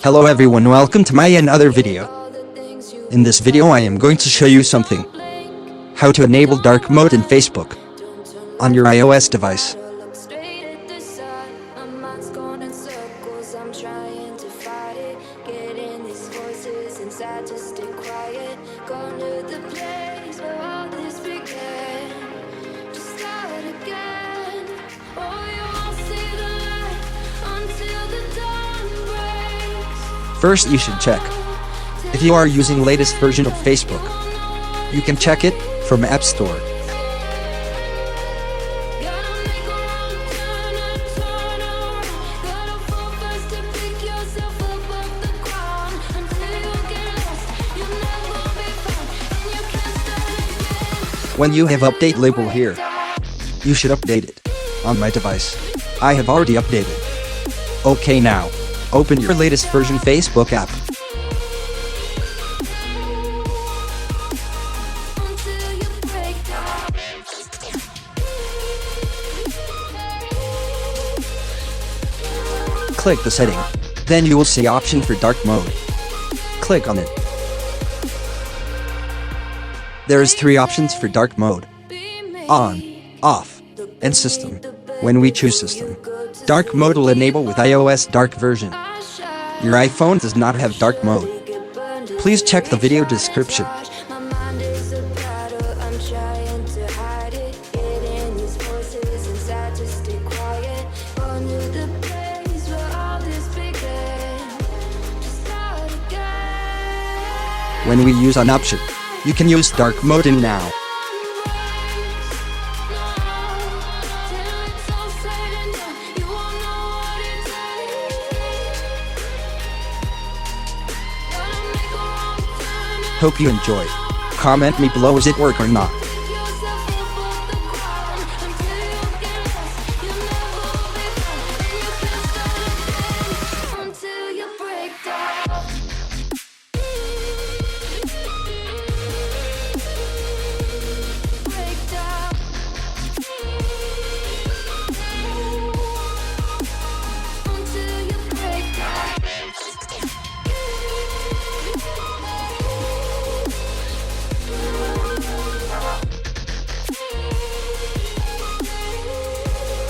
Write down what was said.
Hello everyone, welcome to my another video. In this video I am going to show you something. How to enable dark mode in Facebook on your iOS device. First you should check if you are using latest version of Facebook. You can check it from App Store. When you have update label here, you should update it on my device. I have already updated. Okay, now open your latest version Facebook app. Click the setting. Then you will see option for dark mode. Click on it. There is 3 options for dark mode: on, off, and system. When we choose system, dark mode will enable with iOS dark version. Your iPhone does not have dark mode. Please check the video description. When we use an option, you can use dark mode in now. Hope you enjoy. Comment me below, is it work or not?